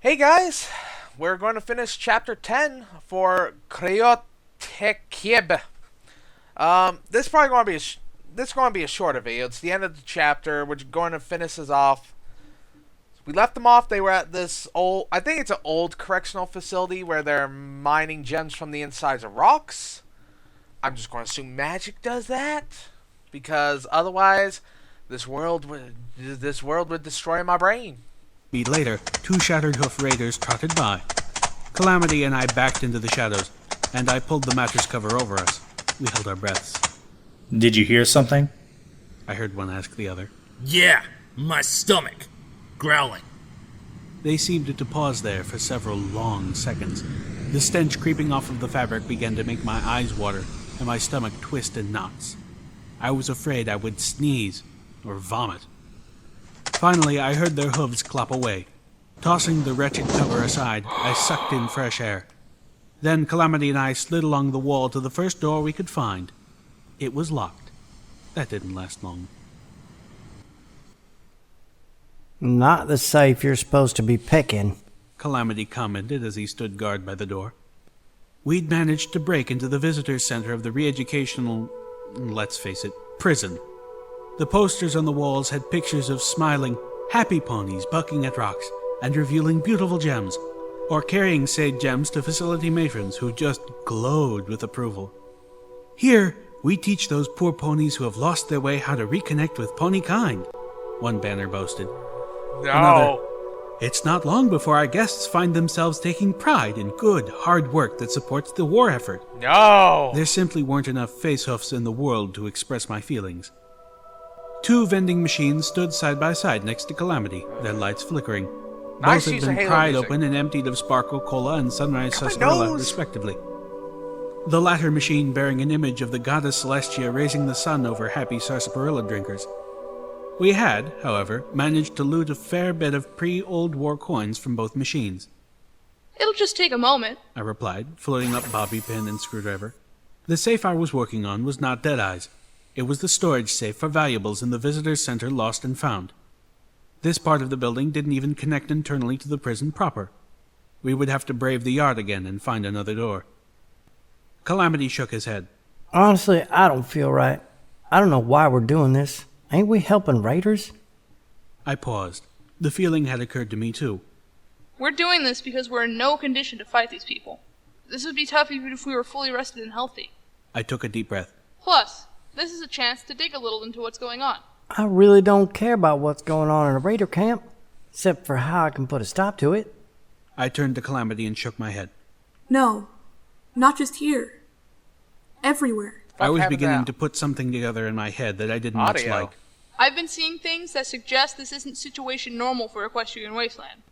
Hey guys, we're going to finish chapter 10 for Ch10. This is probably going to be this is going to be a shorter video. It's the end of the chapter. We're going to finish this off. We left them off. They were at this old, I think it's an old correctional facility where they're mining gems from the insides of rocks. I'm just going to assume magic does that, because otherwise this world would destroy my brain. Beat later, two Shattered Hoof Raiders trotted by. Calamity and I backed into the shadows, and I pulled the mattress cover over us. We held our breaths. Did you hear something? I heard one ask the other. Yeah, my stomach. Growling. They seemed to pause there for several long seconds. The stench creeping off of the fabric began to make my eyes water, and my stomach twist in knots. I was afraid I would sneeze or vomit. Finally, I heard their hooves clop away. Tossing the wretched cover aside, I sucked in fresh air. Then Calamity and I slid along the wall to the first door we could find. It was locked. That didn't last long. Not the safe you're supposed to be picking, Calamity commented as he stood guard by the door. We'd managed to break into the visitor's center of the re-educational, let's face it, prison. The posters on the walls had pictures of smiling, happy ponies bucking at rocks and revealing beautiful gems, or carrying said gems to facility matrons who just glowed with approval. Here, we teach those poor ponies who have lost their way how to reconnect with pony kind, one banner boasted. No. Another, it's not long before our guests find themselves taking pride in good, hard work that supports the war effort. No. There simply weren't enough face-hoofs in the world to express my feelings. Two vending machines stood side by side next to Calamity, their lights flickering. Nice Both use had of been Halo pried music. open and emptied of Sparkle Cola and Sunrise Come on, Sarsaparilla, nose. respectively. The latter machine bearing an image of the goddess Celestia raising the sun over happy Sarsaparilla drinkers. We had, however, managed to loot a fair bit of pre-Old War coins from both machines. It'll just take a moment. I replied, floating up bobby pin and screwdriver. The safe I was working on was not Deadeye's. It was the storage safe for valuables in the visitor's center Lost and Found. This part of the building didn't even connect internally to the prison proper. We would have to brave the yard again and find another door. Calamity shook his head. Honestly, I don't feel right. I don't know why we're doing this. Ain't we helping raiders? I paused. The feeling had occurred to me too. We're doing this because we're in no condition to fight these people. This would be tough even if we were fully rested and healthy. I took a deep breath. Plus, this is a chance to dig a little into what's going on. I really don't care about what's going on in a raider camp, except for how I can put a stop to it. I turned to Calamity and shook my head. No, not just here. Everywhere. I was having beginning that to put something together in my head that I didn't much audio. like. I've been seeing things that suggest this isn't situation normal for Equestrian Wasteland.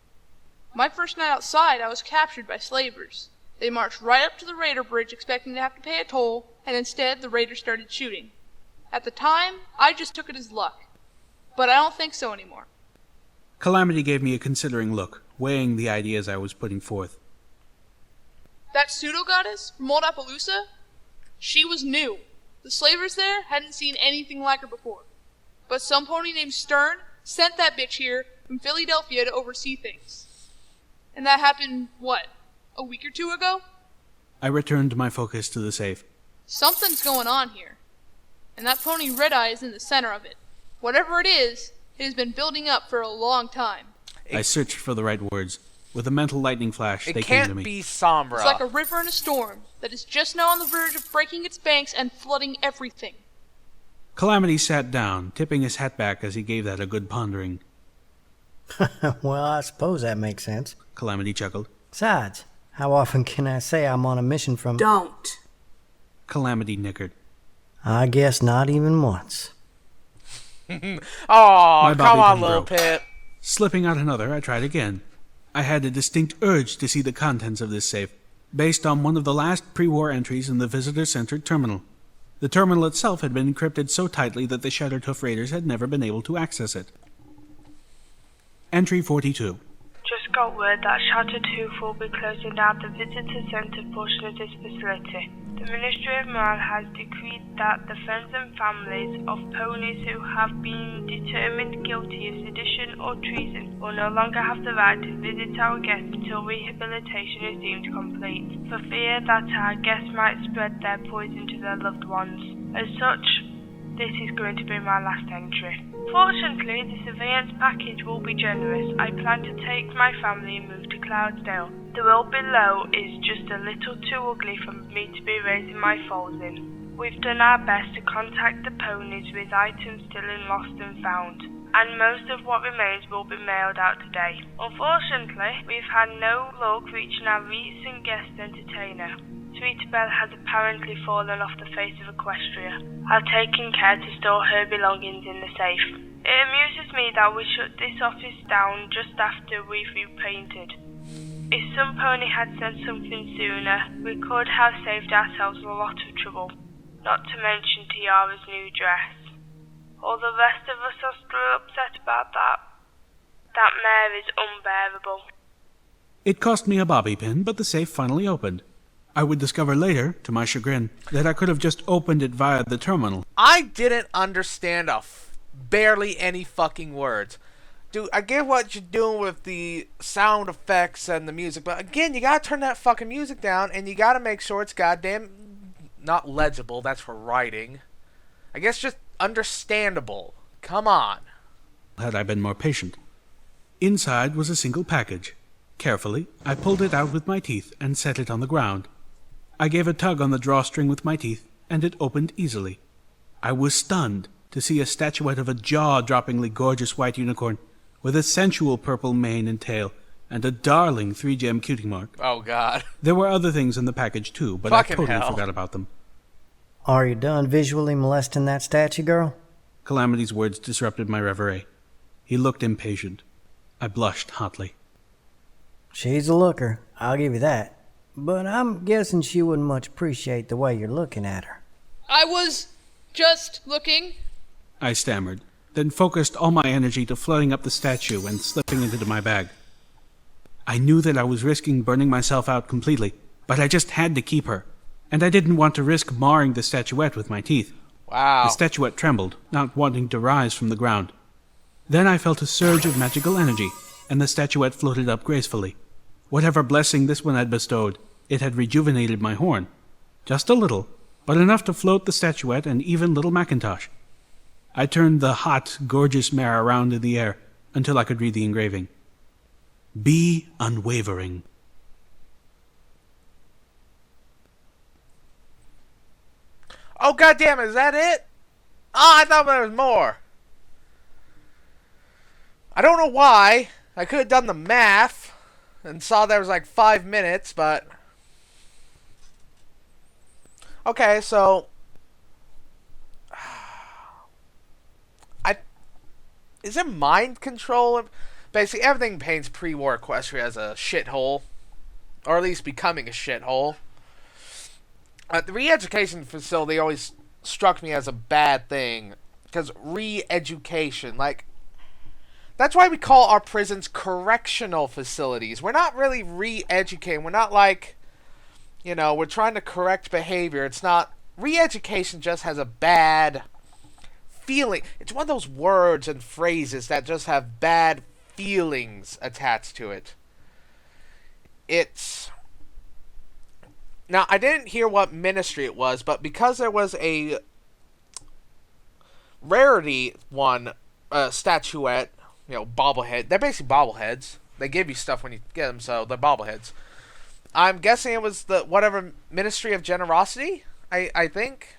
My first night outside, I was captured by slavers. They marched right up to the raider bridge expecting to have to pay a toll, and instead the raiders started shooting. At the time, I just took it as luck. But I don't think so anymore. Calamity gave me a considering look, weighing the ideas I was putting forth. That pseudo-goddess from Old Appaloosa? She was new. The slavers there hadn't seen anything like her before. But some pony named Stern sent that bitch here from Philadelphia to oversee things. And that happened, what, a week or two ago? I returned my focus to the safe. Something's going on here. And that pony Red Eye is in the center of it. Whatever it has been building up for a long time. I searched for the right words. With a mental lightning flash, It they came to can't me. be Sombra. It's like a river in a storm that is just now on the verge of breaking its banks and flooding everything. Calamity sat down, tipping his hat back as he gave that a good pondering. Well, I suppose that makes sense. Calamity chuckled. Besides, how often can I say I'm on a mission from... Don't. Calamity nickered. I guess not even once. Oh, My come bobby on, pin little broke. Pip. Slipping out another, I tried again. I had a distinct urge to see the contents of this safe, based on one of the last pre-war entries in the Visitor Center terminal. The terminal itself had been encrypted so tightly that the Shattered Hoof Raiders had never been able to access it. Entry 42. Just just got word that Ch10 will be closing down the visitor centre portion of this facility. The Ministry of Morale has decreed that the friends and families of ponies who have been determined guilty of sedition or treason will no longer have the right to visit our guests until rehabilitation is deemed complete, for fear that our guests might spread their poison to their loved ones. As such, this is going to be my last entry. Fortunately, the surveillance package will be generous. I plan to take my family and move to Cloudsdale. The world below is just a little too ugly for me to be raising my foals in. We've done our best to contact the ponies with items still in lost and found, and most of what remains will be mailed out today. Unfortunately, we've had no luck reaching our recent guest entertainer. Sweetabelle has apparently fallen off the face of Equestria. I've taken care to store her belongings in the safe. It amuses me that we shut this office down just after we've repainted. If some pony had said something sooner, we could have saved ourselves a lot of trouble. Not to mention Tiara's new dress. All the rest of us are still upset about that. That mare is unbearable. It cost me a bobby pin, but the safe finally opened. I would discover later, to my chagrin, that I could have just opened it via the terminal. I didn't understand barely any fucking words. Dude, I get what you're doing with the sound effects and the music, but again, you gotta turn that fucking music down, and you gotta make sure it's goddamn not legible, that's for writing. I guess just understandable. Come on. Had I been more patient. Inside was a single package. Carefully, I pulled it out with my teeth and set it on the ground. I gave a tug on the drawstring with my teeth, and it opened easily. I was stunned to see a statuette of a jaw-droppingly gorgeous white unicorn with a sensual purple mane and tail and a darling 3-gem cutie mark. Oh, God. There were other things in the package, too, but Fucking I totally hell. forgot about them. Are you done visually molesting that statue, girl? Calamity's words disrupted my reverie. He looked impatient. I blushed hotly. She's a looker, I'll give you that. But I'm guessing she wouldn't much appreciate the way you're looking at her. I was just looking. I stammered, then focused all my energy to flooding up the statue and slipping it into my bag. I knew that I was risking burning myself out completely, but I just had to keep her, and I didn't want to risk marring the statuette with my teeth. Wow. The statuette trembled, not wanting to rise from the ground. Then I felt a surge of magical energy, and the statuette floated up gracefully. Whatever blessing this one had bestowed, it had rejuvenated my horn. Just a little, but enough to float the statuette and even little Macintosh. I turned the hot, gorgeous mare around in the air until I could read the engraving. Be unwavering. Oh, goddamn, is that it? Oh, I thought there was more. I don't know why. I could have done the math and saw there was like 5 minutes, but... Okay, so... Is it mind control? Basically, everything paints pre-war Equestria as a shithole. Or at least becoming a shithole. The re-education facility always struck me as a bad thing. Because re-education, like... That's why we call our prisons correctional facilities. We're not really re-educating. We're not like... You know, we're trying to correct behavior. It's not... Re-education just has a bad... feeling. It's one of those words and phrases that just have bad feelings attached to it. It's... Now, I didn't hear what ministry it was, but because there was a rarity one statuette, you know, bobblehead. They're basically bobbleheads. They give you stuff when you get them, so they're bobbleheads. I'm guessing it was the whatever Ministry of Generosity, I think,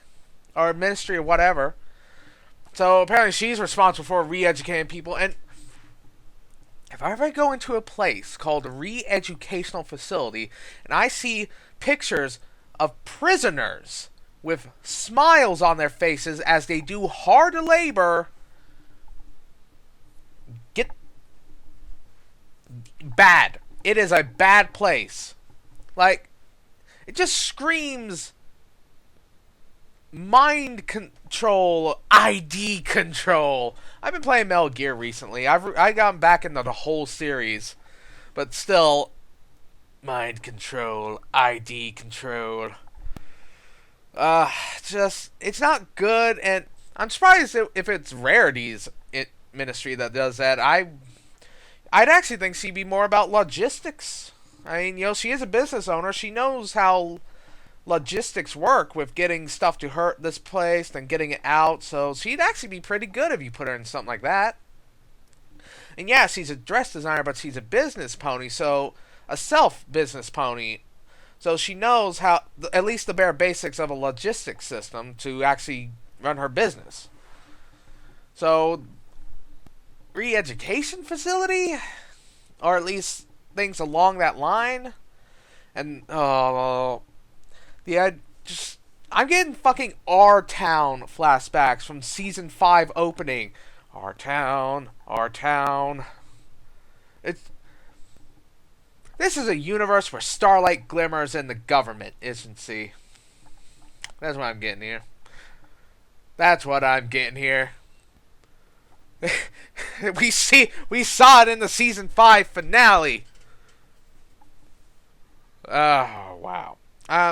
or Ministry of whatever. So apparently she's responsible for re-educating people. And if I ever go into a place called a re-educational facility and I see pictures of prisoners with smiles on their faces as they do hard labor, get bad. It is a bad place. Like, it just screams mind control, ID control. I've been playing Metal Gear recently. I got back into the whole series. But still, mind control, ID control. It's not good, and I'm surprised if it's Rarity's ministry that does that. I'd actually think she'd be more about logistics. I mean, she is a business owner. She knows how logistics work with getting stuff to this place, then getting it out. So she'd actually be pretty good if you put her in something like that. And yeah, she's a dress designer, but she's a business pony, so a self-business pony. So she knows how, at least the bare basics of a logistics system to actually run her business. So, re-education facility? Or at least things along that line? And, I'm getting fucking R-Town flashbacks from Season 5 opening. R-Town. This is a universe where starlight glimmers in the government, isn't she? That's what I'm getting here. We saw it in the Season 5 finale. Oh, wow.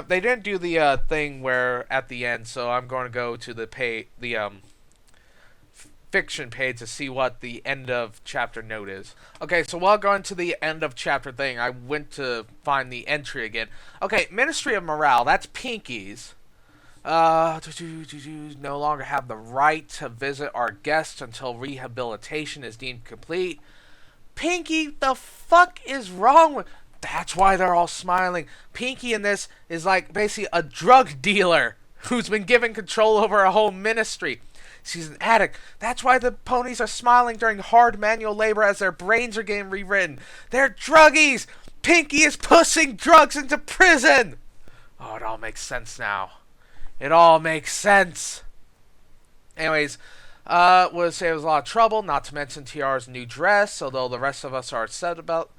They didn't do the thing where at the end, so I'm going to go to the fiction page to see what the end of chapter note is. Okay, so while going to the end of chapter thing, I went to find the entry again. Okay, Ministry of Morale, that's Pinky's. No longer have the right to visit our guests until rehabilitation is deemed complete. Pinky, the fuck is wrong with... That's why they're all smiling. Pinky in this is like basically a drug dealer who's been given control over a whole ministry. She's an addict. That's why the ponies are smiling during hard manual labor as their brains are getting rewritten. They're druggies! Pinky is pushing drugs into prison! Oh, it all makes sense now. It all makes sense. Anyways, would say it was a lot of trouble, not to mention Tiara's new dress, although the rest of us are upset about...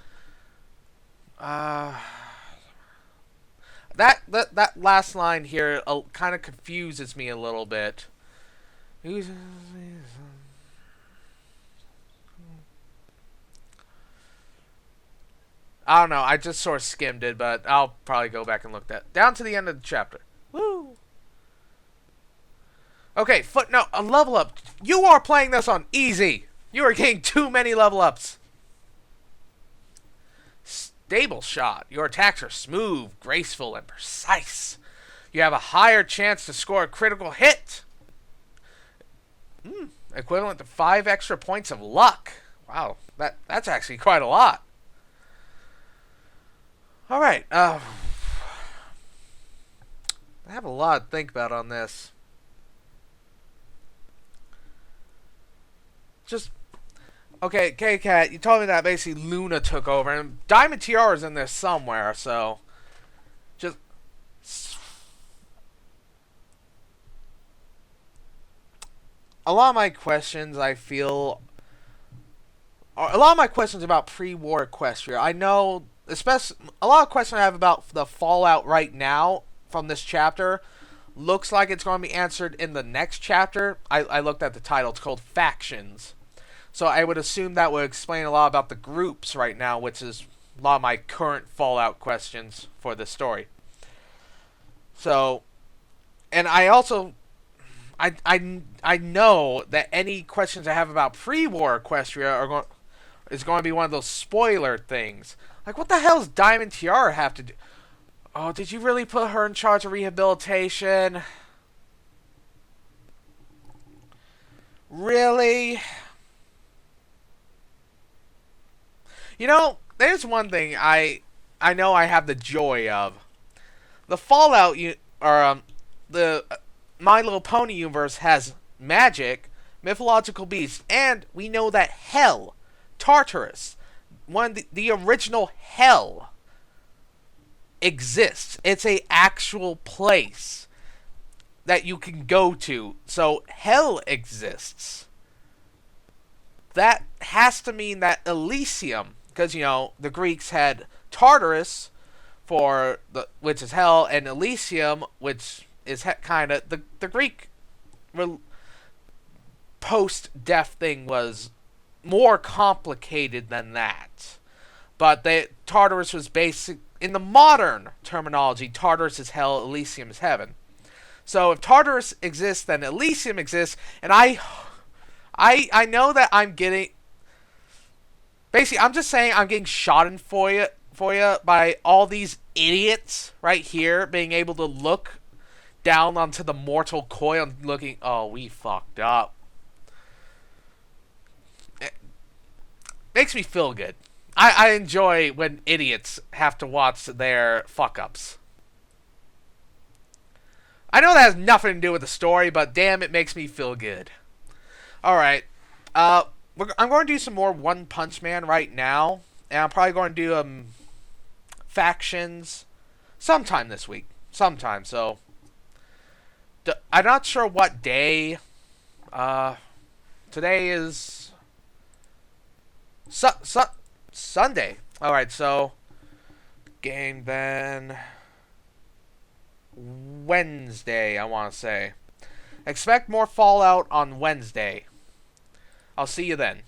That last line here kind of confuses me a little bit. I don't know. I just sort of skimmed it, but I'll probably go back and look that. Down to the end of the chapter. Woo! Okay, footnote, a level up. You are playing this on easy. You are getting too many level ups. Stable shot. Your attacks are smooth, graceful, and precise. You have a higher chance to score a critical hit. Equivalent to 5 extra points of luck. Wow, that's actually quite a lot. Alright, I have a lot to think about on this. Okay, K-Cat, you told me that basically Luna took over, and Diamond Tiara's in there somewhere, so... A lot of my questions, I feel... A lot of my questions about pre-war Equestria, I know... Especially, a lot of questions I have about the fallout right now from this chapter looks like it's going to be answered in the next chapter. I looked at the title. It's called Factions. So I would assume that would explain a lot about the groups right now, which is a lot of my current fallout questions for this story. So, and I also... I know that any questions I have about pre-war Equestria is going to be one of those spoiler things. Like, what the hell does Diamond Tiara have to do? Oh, did you really put her in charge of rehabilitation? Really? You know, there's one thing I know I have the joy of. The Fallout, the My Little Pony universe has magic, mythological beasts, and we know that Hell, Tartarus, the original Hell, exists. It's a actual place that you can go to. So Hell exists. That has to mean that Elysium, because the Greeks had Tartarus which is Hell, and Elysium, which is kind of the Greek post-death thing was more complicated than that. But Tartarus was basic in the modern terminology. Tartarus is hell, Elysium is heaven. So if Tartarus exists, then Elysium exists, and I know that I'm getting. Basically, I'm just saying I'm getting shot in for you by all these idiots right here being able to look down onto the mortal coil and looking. Oh, we fucked up. It makes me feel good. I enjoy when idiots have to watch their fuck ups. I know that has nothing to do with the story, but damn, it makes me feel good. Alright. I'm going to do some more One Punch Man right now. And I'm probably going to do factions sometime this week. Sometime, so. I'm not sure what day. Today is Sunday. Alright, so. Game then. Wednesday, I want to say. Expect more Fallout on Wednesday. I'll see you then.